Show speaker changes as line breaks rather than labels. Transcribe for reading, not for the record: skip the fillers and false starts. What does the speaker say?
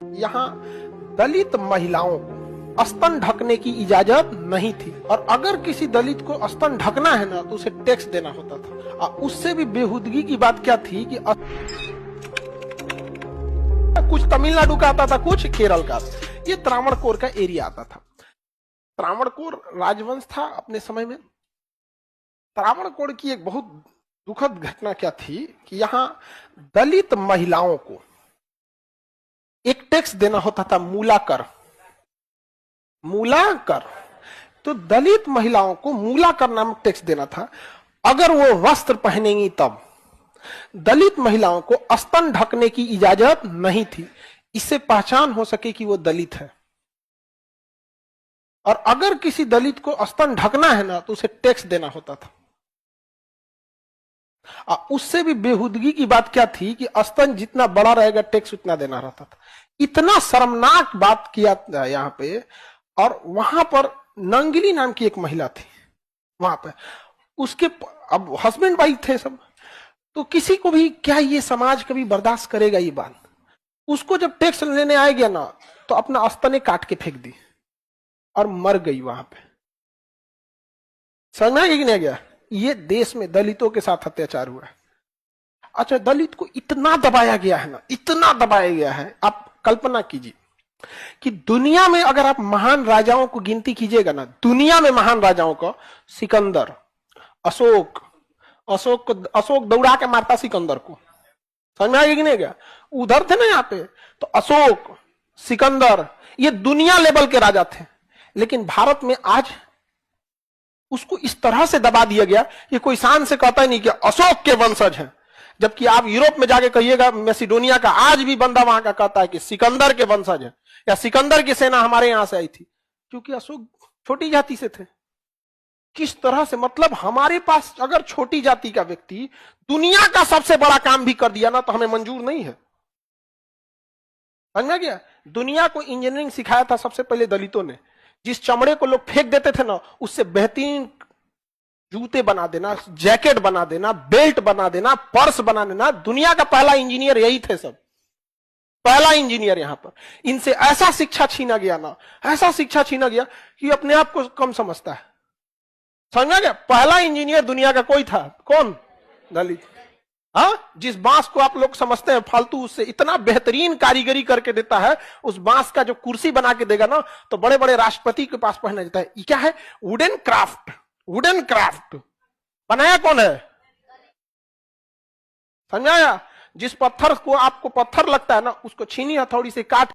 यहाँ दलित महिलाओं को स्तन ढकने की इजाजत नहीं थी और अगर किसी दलित को स्तन ढकना है ना तो उसे टैक्स देना होता था। और उससे भी बेहूदगी की बात क्या थी कि कुछ तमिलनाडु का आता था, कुछ केरल का। ये त्रावणकोर का एरिया आता था। त्रावणकोर राजवंश था अपने समय में। त्रावणकोर की एक बहुत दुखद घटना क्या थी कि यहाँ दलित महिलाओं को एक टैक्स देना होता था, मूला कर। मूला कर, तो दलित महिलाओं को मूला कर नामक टैक्स देना था। अगर वो वस्त्र पहनेंगी तब। दलित महिलाओं को स्तन ढकने की इजाजत नहीं थी, इससे पहचान हो सके कि वो दलित है। और अगर किसी दलित को स्तन ढकना है ना तो उसे टैक्स देना होता था। उससे भी बेहूदगी की बात क्या थी कि स्तन जितना बड़ा रहेगा टैक्स उतना देना रहता था। इतना शर्मनाक बात किया यहाँ पे। और वहां पर नंगली नाम की एक महिला थी वहां पे, उसके अब हस्बैंड वाइफ थे सब, तो किसी को भी क्या ये समाज कभी बर्दाश्त करेगा ये बात। उसको जब टैक्स लेने आ गया ना तो अपना स्तने काट के फेंक दी और मर गई वहां पे। समझ में आ गया कि नहीं गया? ये देश में दलितों के साथ अत्याचार हुआ है। अच्छा, दलित को इतना दबाया गया है ना, इतना दबाया गया है। आप कल्पना कीजिए कि दुनिया में अगर आप महान राजाओं को गिनती कीजिएगा ना, दुनिया में महान राजाओं को, सिकंदर, अशोक दौड़ा के मारता सिकंदर को। समझ में आ गया कि नहीं गया? उधर थे ना यहाँ पे, तो अशोक, सिकंदर, ये दुनिया लेवल के राजा थे। लेकिन भारत में आज उसको इस तरह से दबा दिया गया, ये कोई शान से कहता ही नहीं कि अशोक के वंशज हैं। जबकि आप यूरोप में जाके कहिएगा, मैसिडोनिया का आज भी बंदा वहां का कहता है कि सिकंदर के वंशज है, या सिकंदर की सेना हमारे यहां से आई थी, क्योंकि अशोक छोटी जाति से थे। किस तरह से, मतलब हमारे पास अगर छोटी जाति का व्यक्ति दुनिया का सबसे बड़ा काम भी कर दिया ना तो हमें मंजूर नहीं है। समझ में गया? दुनिया को इंजीनियरिंग सिखाया था सबसे पहले दलितों ने। जिस चमड़े को लोग फेंक देते थे ना, उससे बेहतरीन जूते बना देना, जैकेट बना देना, बेल्ट बना देना, पर्स बना देना। दुनिया का पहला इंजीनियर यही थे सब, पहला इंजीनियर यहाँ पर। इनसे ऐसा शिक्षा छीना गया ना, ऐसा शिक्षा छीना गया कि अपने आप को कम समझता है। समझ गया? पहला इंजीनियर दुनिया का कोई था, कौन? दलित। हाँ, जिस बांस को आप लोग समझते हैं फालतू, उससे इतना बेहतरीन कारीगरी करके देता है। उस बांस का जो कुर्सी बना के देगा ना तो बड़े बड़े राष्ट्रपति के पास पहना जाता है। ये क्या है? Wooden craft. वुडन क्राफ्ट बनाया कौन है? समझाया? जिस पत्थर को आपको पत्थर लगता है ना, उसको छीनी हथौड़ी से काट